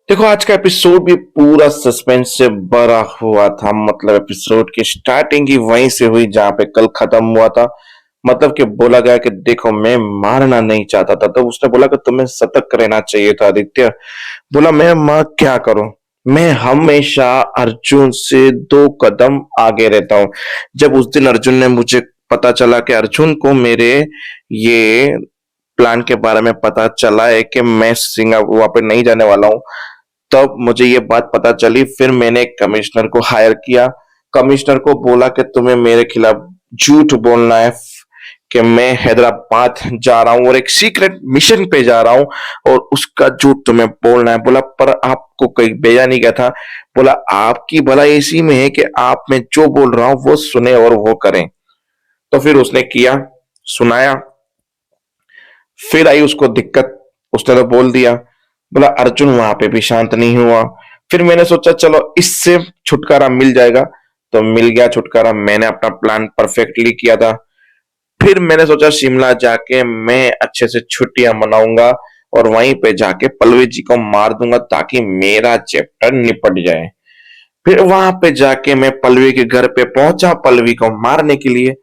देखो आज का एपिसोड भी पूरा सस्पेंस से भरा हुआ था। मतलब एपिसोड की स्टार्टिंग ही वहीं से हुई जहां पे कल खत्म हुआ था। मतलब कि बोला गया कि देखो मैं मारना नहीं चाहता था, तो उसने बोला कि तुम्हें सतर्क रहना चाहिए था आदित्य। बोला मैं क्या करूं। मैं हमेशा अर्जुन से 2 कदम आगे रहता हूं। जब उस दिन अर्जुन ने मुझे पता चला कि अर्जुन को मेरे ये प्लान के बारे में पता चला है कि मैं सिंगापुर वहां पे नहीं जाने वाला हूँ, तब मुझे ये बात पता चली। फिर मैंने एक कमिश्नर को हायर किया। कमिश्नर को बोला कि तुम्हें मेरे खिलाफ झूठ बोलना है कि मैं हैदराबाद जा रहा हूं और एक सीक्रेट मिशन पे जा रहा हूं और उसका झूठ तुम्हें बोलना है। बोला पर आपको कहीं भेजा नहीं गया था। बोला आपकी भलाई इसी में है कि आप मैं जो बोल रहा हूं वो सुने और वो करें। तो फिर उसने किया, सुनाया। फिर आई उसको दिक्कत, उसने तो बोल दिया। बोला अर्जुन वहां पे भी शांत नहीं हुआ। फिर मैंने सोचा चलो इससे छुटकारा मिल जाएगा, तो मिल गया छुटकारा। मैंने अपना प्लान परफेक्टली किया था। फिर मैंने सोचा शिमला जाके मैं अच्छे से छुट्टियां मनाऊंगा और वहीं पे जाके पल्लवी जी को मार दूंगा ताकि मेरा चैप्टर निपट जाए। फिर वहां पे जाके मैं पल्लवी के घर पे पहुंचा पल्लवी को मारने के लिए।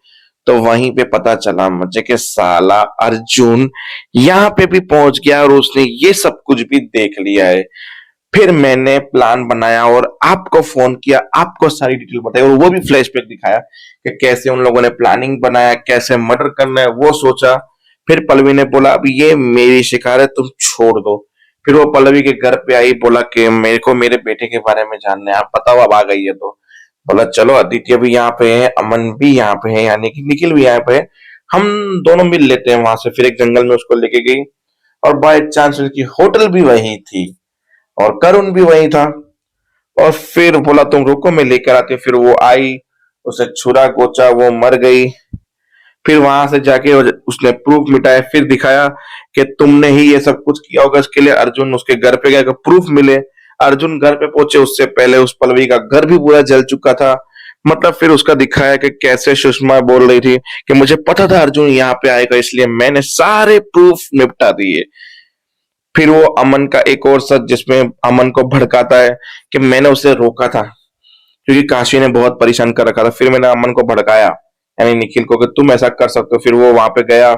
तो वहीं पे पता चला मुझे कि साला अर्जुन यहाँ पे भी पहुंच गया और उसने ये सब कुछ भी देख लिया है। फिर मैंने प्लान बनाया और आपको फोन किया, आपको सारी डिटेल बताई और वो भी फ्लैशबैक दिखाया कि कैसे उन लोगों ने प्लानिंग बनाया, कैसे मर्डर करना है वो सोचा। फिर पल्लवी ने बोला अब ये मेरी शिकार है, तुम छोड़ दो। फिर वो पल्लवी के घर पे आई, बोला कि मेरे को मेरे बेटे के बारे में जानना है, आप बताओ अब आ गई है तो। बोला चलो आदित्य भी यहाँ पे है, अमन भी यहाँ पे है, यानी कि निखिल भी यहाँ पे है, हम दोनों मिल लेते हैं वहां से। फिर एक जंगल में उसको लेके गई और बाय चांस उसकी होटल भी वही थी और करुण भी वही था। और फिर बोला तुम रुको मैं लेकर आती हूँ। फिर वो आई, उसे छुरा गोचा, वो मर गई। फिर वहां से जाके उसने प्रूफ मिटाया, फिर दिखाया कि तुमने ही ये सब कुछ किया होगा। इसके लिए अर्जुन उसके घर पे गया कि प्रूफ मिले। अर्जुन घर पे पहुंचे उससे पहले उस पल्लवी का घर भी पूरा जल चुका था। मतलब फिर उसका दिखाया कि कैसे सुषमा बोल रही थी कि मुझे पता था अर्जुन यहाँ पे आएगा, इसलिए मैंने सारे प्रूफ निपटा दिए। फिर वो अमन का एक और सच जिसमें अमन को भड़काता है कि मैंने उसे रोका था क्योंकि काशी ने बहुत परेशान कर रखा था। फिर मैंने अमन को भड़काया, यानी निखिल को, कि तुम ऐसा कर सकते हो। फिर वो वहां पे गया,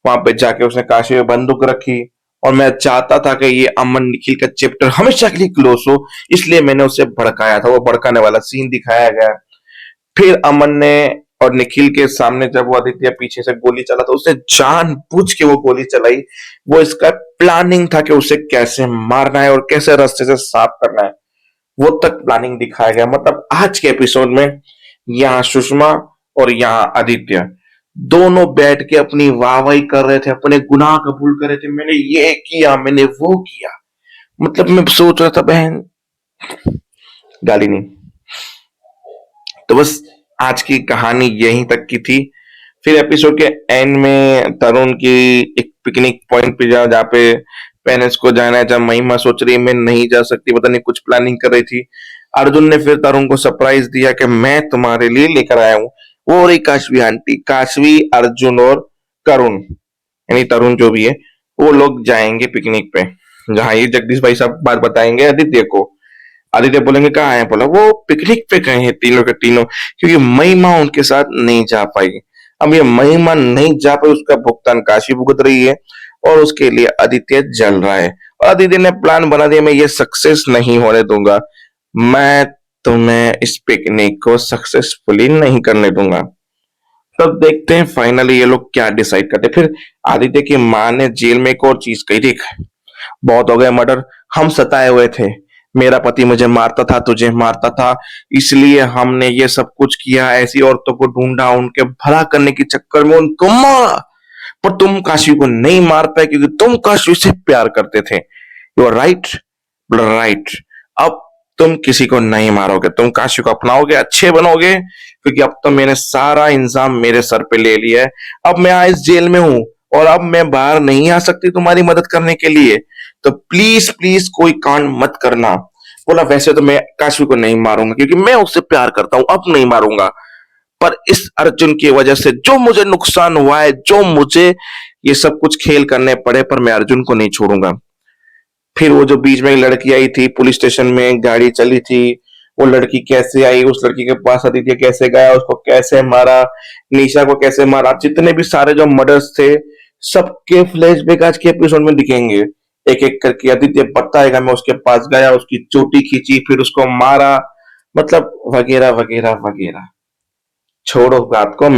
वहां पे जाके उसने काशी में बंदूक रखी और मैं चाहता था कि ये अमन निखिल का चैप्टर हमेशा के लिए क्लोज हो, इसलिए मैंने उसे भड़काया था। वो भड़काने वाला सीन दिखाया गया। फिर अमन ने और निखिल के सामने जब वो आदित्य पीछे से गोली चला तो उसने जानबूझ के वो गोली चलाई। वो इसका प्लानिंग था कि उसे कैसे मारना है और कैसे रास्ते से साफ करना है, वो तक प्लानिंग दिखाया गया। मतलब आज के एपिसोड में यहाँ सुषमा और यहाँ आदित्य दोनों बैठ के अपनी वाहवाही कर रहे थे, अपने गुनाह कबूल कर रहे थे, मैंने ये किया, मैंने वो किया। मतलब मैं सोच रहा था बहन, गाली नहीं। तो बस आज की कहानी यहीं तक की थी। फिर एपिसोड के एंड में तरुण की एक पिकनिक पॉइंट पे जहाँ पे पेरेंट्स को जाना है, जहाँ महिमा सोच रही है मैं नहीं जा सकती, पता नहीं कुछ प्लानिंग कर रही थी। अर्जुन ने फिर तरुण को सरप्राइज दिया कि मैं तुम्हारे लिए लेकर आया हूँ। वो रही काशवी आंटी, काशवी, अर्जुन और करुण, यानी तरुण जो भी है, वो लोग जाएंगे पिकनिक पे, जहाँ ये जगदीश भाई साहब बात बताएंगे आदित्य को। आदित्य बोलेंगे कहाँ है, बोला वो पिकनिक पे गए हैं तीनों के तीनों, क्योंकि महिमा उनके साथ नहीं जा पाई। अब ये महिमा नहीं जा पाई, उसका भुगतान काशी भुगत रही है और उसके लिए आदित्य जल रहा है। और आदित्य ने प्लान बना दिया मैं ये सक्सेस नहीं होने दूंगा, मैं तुम्हें इस पिकनिक को सक्सेसफुली नहीं करने दूंगा। तब देखते हैं फाइनली ये लोग क्या डिसाइड करते हैं। फिर आदित्य की माँ ने जेल में एक और चीज कही थी, बहुत हो गए मर्डर, हम सताए हुए थे, मेरा पति मुझे मारता था, तुझे मारता था, इसलिए हमने ये सब कुछ किया, ऐसी औरतों को ढूंढा, उनके भला करने के चक्कर में उनको मारा। पर तुम काशी को नहीं मार पाए क्योंकि तुम काशी से प्यार करते थे। You are right, right. अब तुम किसी को नहीं मारोगे, तुम काशी को अपनाओगे, अच्छे बनोगे, क्योंकि अब तो मैंने सारा इंजाम मेरे सर पे ले लिया है। अब मैं इस जेल में हूं और अब मैं बाहर नहीं आ सकती तुम्हारी मदद करने के लिए, तो प्लीज प्लीज कोई कांड मत करना। बोला वैसे तो मैं काशी को नहीं मारूंगा क्योंकि मैं उससे प्यार करता हूं, अब नहीं मारूंगा, पर इस अर्जुन की वजह से जो मुझे नुकसान हुआ है, जो मुझे ये सब कुछ खेल करने पड़े, पर मैं अर्जुन को नहीं छोड़ूंगा। फिर वो जो बीच में एक लड़की आई थी पुलिस स्टेशन में गाड़ी चली थी, वो लड़की कैसे आई, उस लड़की के पास आदित्य कैसे गया, उसको कैसे मारा, निशा को कैसे मारा, जितने भी सारे जो मर्डर्स थे सबके फ्लैशबैक आज के एपिसोड में दिखेंगे। एक एक करके आदित्य बताएगा मैं उसके पास गया, उसकी चोटी खींची, फिर उसको मारा, मतलब वगैरह वगैरह वगैरह। छोड़ो बात को।